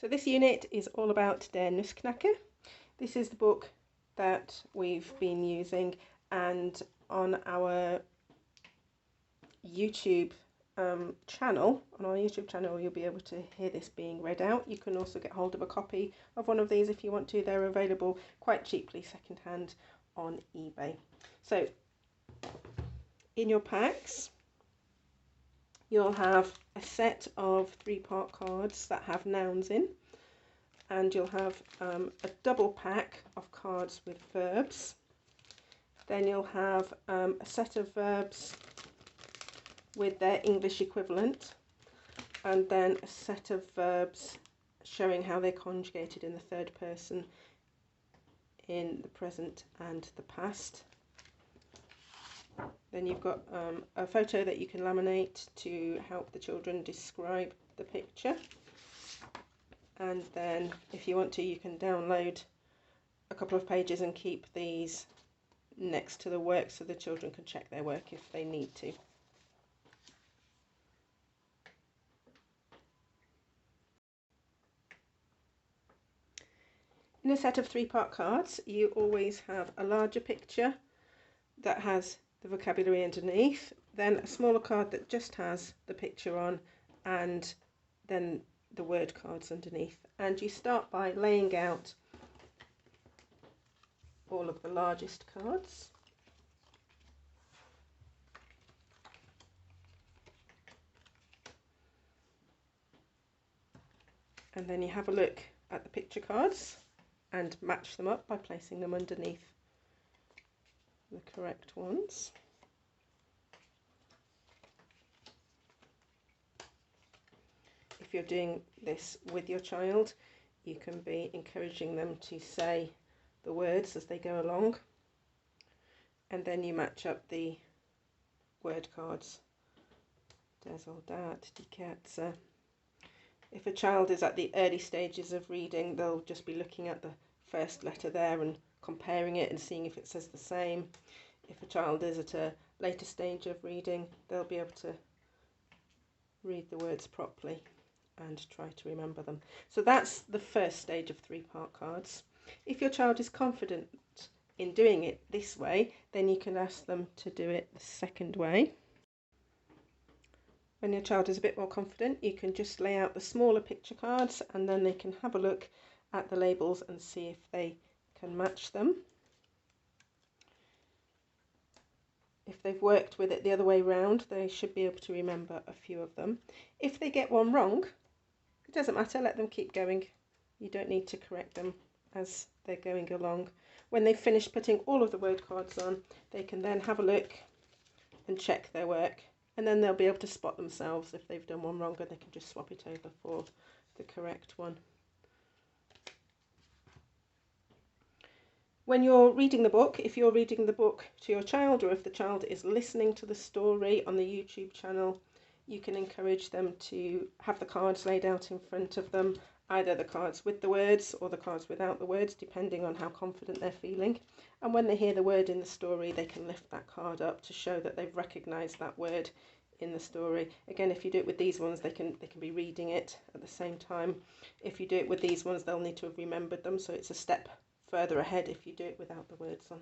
So this unit is all about der Nussknacker. This is the book that we've been using, and on our YouTube channel, you'll be able to hear this being read out. You can also get hold of a copy of one of these if you want to. They're available quite cheaply secondhand on eBay. So in your packs you'll have a set of 3-part cards that have nouns in, and you'll have a double pack of cards with verbs. Then you'll have a set of verbs with their English equivalent, and then a set of verbs showing how they're conjugated in the third person in the present and the past. Then you've got a photo that you can laminate to help the children describe the picture, and then if you want to, you can download a couple of pages and keep these next to the work so the children can check their work if they need to. In a set of 3-part cards, you always have a larger picture that has the vocabulary underneath, then a smaller card that just has the picture on, and then the word cards underneath. And you start by laying out all of the largest cards. And then you have a look at the picture cards and match them up by placing them underneath the correct ones. If you're doing this with your child, you can be encouraging them to say the words as they go along, and then you match up the word cards. Der Soldat, die Kerze. If a child is at the early stages of reading, they'll just be looking at the first letter there and comparing it and seeing if it says the same. If a child is at a later stage of reading, they'll be able to read the words properly and try to remember them. So that's the first stage of 3-part cards. If your child is confident in doing it this way, then you can ask them to do it the second way. When your child is a bit more confident, you can just lay out the smaller picture cards, and then they can have a look at the labels and see if they can match them. If they've worked with it the other way round, they should be able to remember a few of them. If they get one wrong, it doesn't matter, let them keep going. You don't need to correct them as they're going along. When they've finished putting all of the word cards on, they can then have a look and check their work, and then they'll be able to spot themselves if they've done one wrong, and they can just swap it over for the correct one. When you're reading the book, if you're reading the book to your child, or if the child is listening to the story on the YouTube channel, you can encourage them to have the cards laid out in front of them, either the cards with the words or the cards without the words, depending on how confident they're feeling. And when they hear the word in the story, they can lift that card up to show that they've recognised that word in the story. Again, if you do it with these ones, they can be reading it at the same time. If you do it with these ones, they'll need to have remembered them, so it's a step further ahead if you do it without the words on.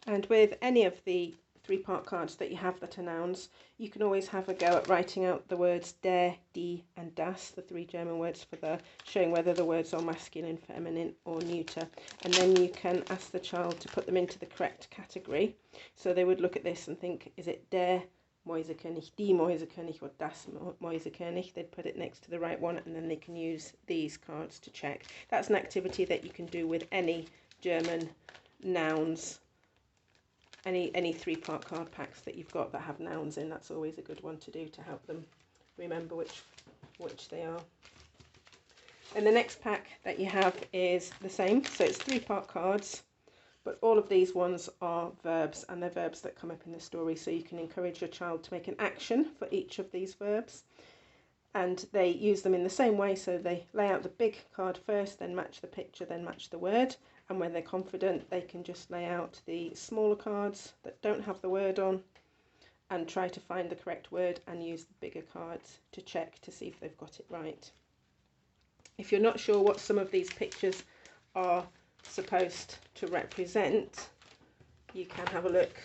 And with any of the 3-part cards that you have that are nouns, you can always have a go at writing out the words der, die and das, the 3 German words for the, showing whether the words are masculine, feminine or neuter. And then you can ask the child to put them into the correct category. So they would look at this and think, is it der Mäusekönig, die Mäusekönig or das Mäusekönig? They'd put it next to the right one, and then they can use these cards to check. That's an activity that you can do with any German nouns. Any 3-part card packs that you've got that have nouns in, that's always a good one to do to help them remember which they are. And the next pack that you have is the same, so it's 3-part cards, but all of these ones are verbs, and they're verbs that come up in the story, so you can encourage your child to make an action for each of these verbs. And they use them in the same way, so they lay out the big card first, then match the picture, then match the word. And when they're confident, they can just lay out the smaller cards that don't have the word on, and try to find the correct word and use the bigger cards to check to see if they've got it right. If you're not sure what some of these pictures are supposed to represent, you can have a look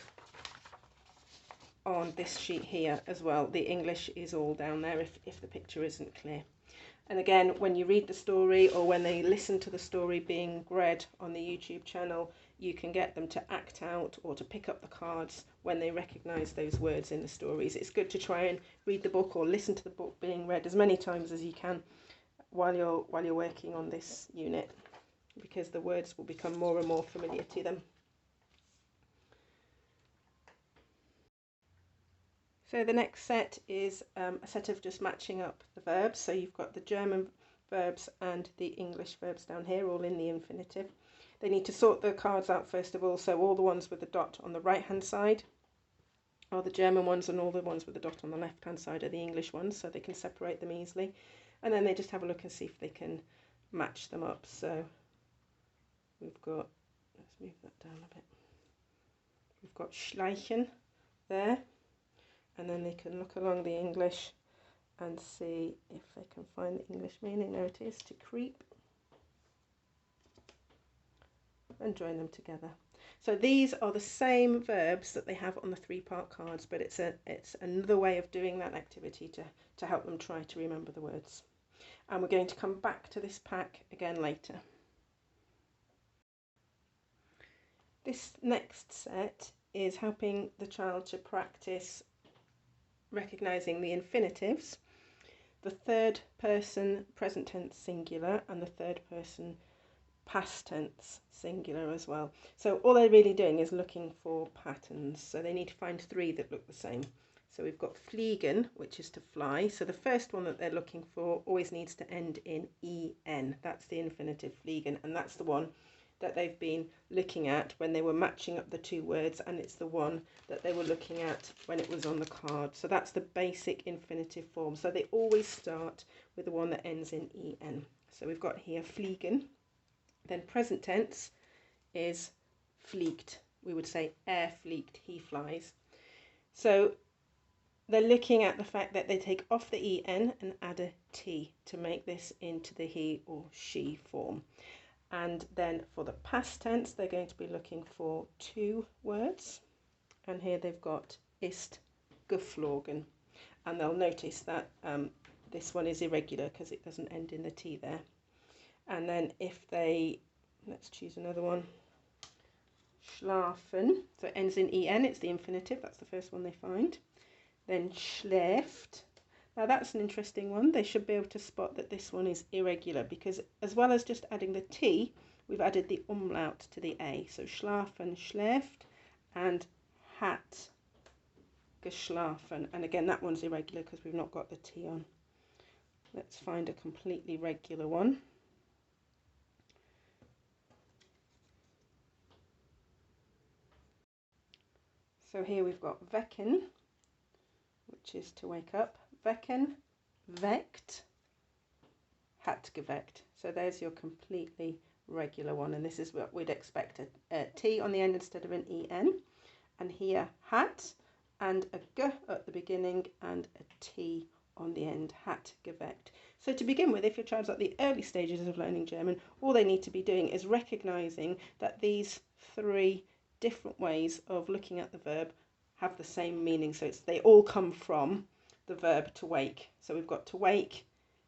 on this sheet here as well. The English is all down there if the picture isn't clear. And again, when you read the story or when they listen to the story being read on the YouTube channel, you can get them to act out or to pick up the cards when they recognise those words in the stories. It's good to try and read the book or listen to the book being read as many times as you can while you're working on this unit, because the words will become more and more familiar to them. So the next set is a set of just matching up the verbs. So you've got the German verbs and the English verbs down here, all in the infinitive. They need to sort the cards out first of all, so all the ones with the dot on the right hand side are the German ones, and all the ones with the dot on the left hand side are the English ones, so they can separate them easily. And then they just have a look and see if they can match them up. So we've got, let's move that down a bit. We've got schleichen there. And then they can look along the English and see if they can find the English meaning. There it is, to creep. And join them together. So these are the same verbs that they have on the 3-part cards, but it's another way of doing that activity to help them try to remember the words. And we're going to come back to this pack again later. This next set is helping the child to practice recognising the infinitives, the third person present tense singular and the third person past tense singular as well. So all they're really doing is looking for patterns. So they need to find 3 that look the same. So we've got fliegen, which is to fly. So the first one that they're looking for always needs to end in en. That's the infinitive fliegen, and that's the one that they've been looking at when they were matching up the 2 words, and it's the one that they were looking at when it was on the card. So that's the basic infinitive form. So they always start with the one that ends in en. So we've got here fliegen. Then present tense is fliegt. We would say fliegt, he flies. So they're looking at the fact that they take off the en and add a t to make this into the he or she form. And then for the past tense, they're going to be looking for 2 words. And here they've got ist geflogen. And they'll notice that this one is irregular because it doesn't end in the T there. And then if they, let's choose another one, schlafen. So it ends in en, it's the infinitive, that's the first one they find. Then schläft. Now that's an interesting one. They should be able to spot that this one is irregular, because as well as just adding the T, we've added the umlaut to the A. So schlafen, schläft, and hat geschlafen. And again, that one's irregular because we've not got the T on. Let's find a completely regular one. So here we've got wecken, which is to wake up. Wecken, weckt, hat geweckt. So there's your completely regular one, and this is what we'd expect, a T on the end instead of an en. And here hat and a G at the beginning and a T on the end, hat geweckt. So to begin with, if your child's at the early stages of learning German, all they need to be doing is recognising that these 3 different ways of looking at the verb have the same meaning. So they all come from the verb to wake. So we've got to wake,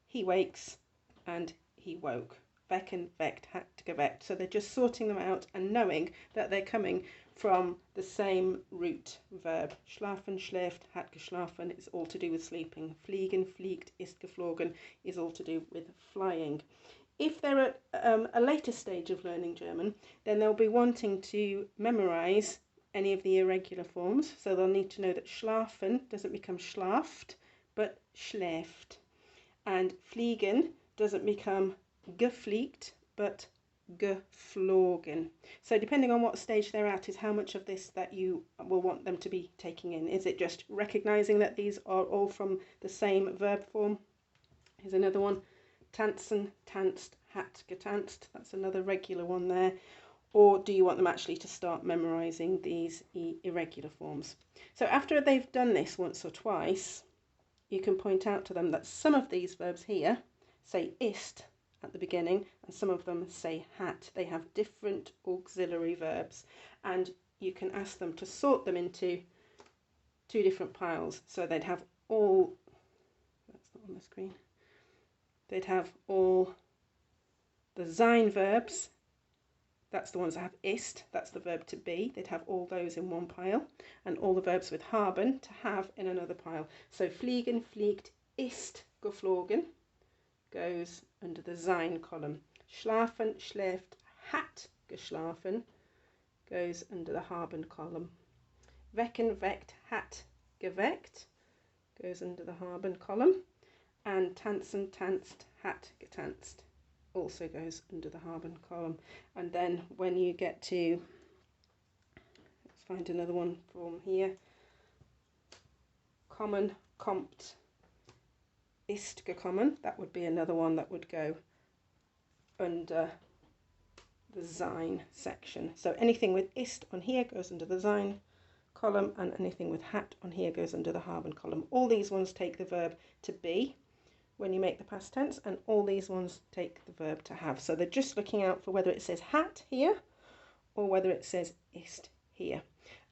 he wakes, and he woke. Wecken, weckt, hat geweckt. So they're just sorting them out and knowing that they're coming from the same root verb. Schlafen, schläft, hat geschlafen is all to do with sleeping. Fliegen, fliegt, ist geflogen is all to do with flying. If they're at a later stage of learning German, then they'll be wanting to memorise any of the irregular forms. So they'll need to know that schlafen doesn't become schlaft, but schläft. And fliegen doesn't become gefliegt, but geflogen. So depending on what stage they're at is how much of this that you will want them to be taking in. Is it just recognising that these are all from the same verb form? Here's another one. Tanzen, tanzt, hat getanzt. That's another regular one there. or do you want them actually to start memorising these irregular forms? So after they've done this once or twice, you can point out to them that some of these verbs here say ist at the beginning and some of them say hat. They have different auxiliary verbs, and you can ask them to sort them into two different piles. So they'd have all, that's not on the screen, they'd have all the sein verbs, that's the ones that have ist, that's the verb to be, they'd have all those in one pile, and all the verbs with haben, to have, in another pile. So fliegen, fliegt, ist geflogen, goes under the sein column. Schlafen, schläft, hat geschlafen, goes under the haben column. Wecken, weckt, hat geweckt, goes under the haben column. And tanzen, tanzt, hat getanzt, also goes under the haben column. And then when you get to, let's find another one from here, kommen, kommt, ist gekommen, that would be another one that would go under the sein section. So anything with ist on here goes under the sein column, and anything with hat on here goes under the haben column. All these ones take the verb to be when you make the past tense, and all these ones take the verb to have. So they're just looking out for whether it says hat here or whether it says ist here.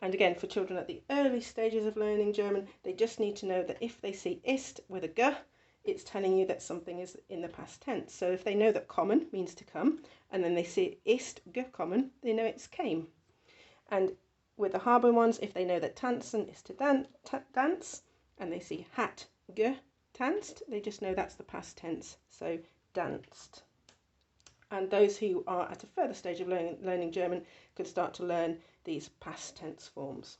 And again, for children at the early stages of learning German, they just need to know that if they see ist with a g, it's telling you that something is in the past tense. So if they know that kommen means to come, and then they see ist gekommen, they know it's came. And with the haben ones, if they know that tanzen is to dance, and they see hat getanzt, they just know that's the past tense, so danced. And those who are at a further stage of learning German can start to learn these past tense forms.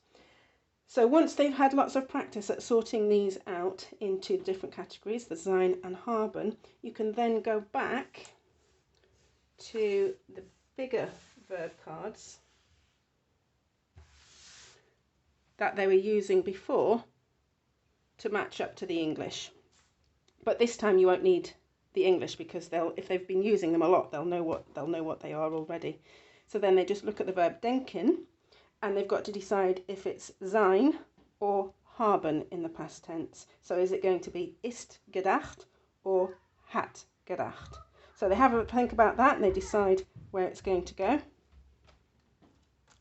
So once they've had lots of practice at sorting these out into different categories, the sein and haben, you can then go back to the bigger verb cards that they were using before to match up to the English. But this time you won't need the English, because if they've been using them a lot, they'll know what they are already. So then they just look at the verb denken, and they've got to decide if it's sein or haben in the past tense. So is it going to be ist gedacht or hat gedacht? So they have a think about that and they decide where it's going to go.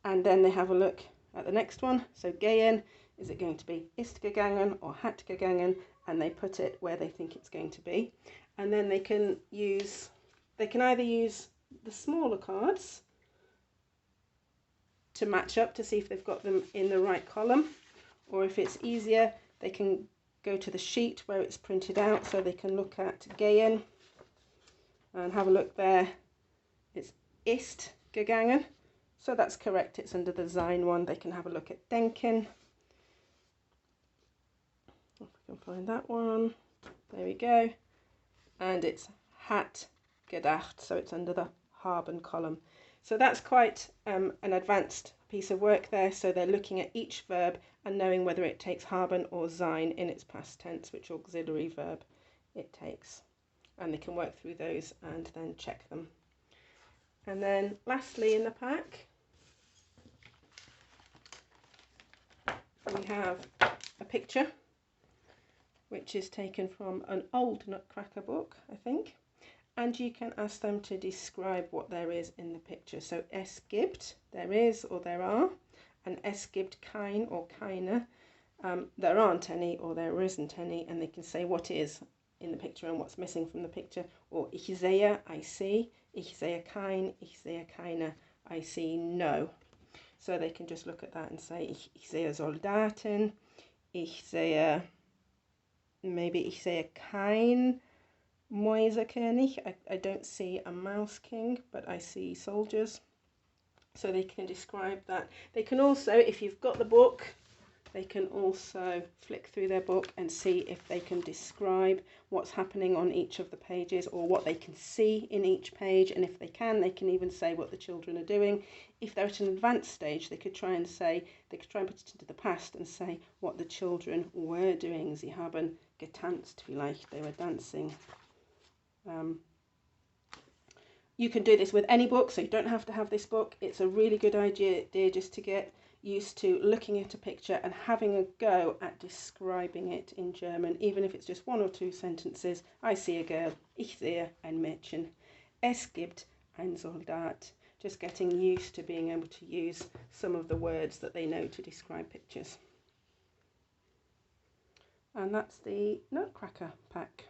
And then they have a look at the next one. So gehen, is it going to be ist gegangen or hat gegangen? And they put it where they think it's going to be. And then they can either use the smaller cards to match up to see if they've got them in the right column, or if it's easier, they can go to the sheet where it's printed out, so they can look at gehen and have a look there. It's ist gegangen, so that's correct, it's under the sein one. They can have a look at denken, if we can find that one, there we go, and it's hat gedacht, so it's under the haben column. So that's quite an advanced piece of work there. So they're looking at each verb and knowing whether it takes haben or sein in its past tense, which auxiliary verb it takes. And they can work through those and then check them. And then lastly in the pack, we have a picture which is taken from an old Nutcracker book, I think. And you can ask them to describe what there is in the picture. So es gibt, there is or there are, and es gibt kein or keine, there aren't any or there isn't any, and they can say what is in the picture and what's missing from the picture. Or ich sehe, I see, ich sehe kein, ich sehe keine, I see no. So they can just look at that and say ich sehe Soldaten, ich sehe, maybe ich sehe kein Mäusekönig, I don't see a mouse king, but I see soldiers. So they can describe that. They can also, if you've got the book, they can also flick through their book and see if they can describe what's happening on each of the pages or what they can see in each page. And if they can even say what the children are doing. If they're at an advanced stage, they could try and put it into the past and say what the children were doing. Sie haben getanzt, vielleicht, they were dancing. You can do this with any book, so you don't have to have this book. It's a really good idea just to get used to looking at a picture and having a go at describing it in German, even if it's just 1 or 2 sentences. I see a girl, ich sehe ein Mädchen, es gibt ein Soldat. Just getting used to being able to use some of the words that they know to describe pictures. And that's the Nutcracker pack.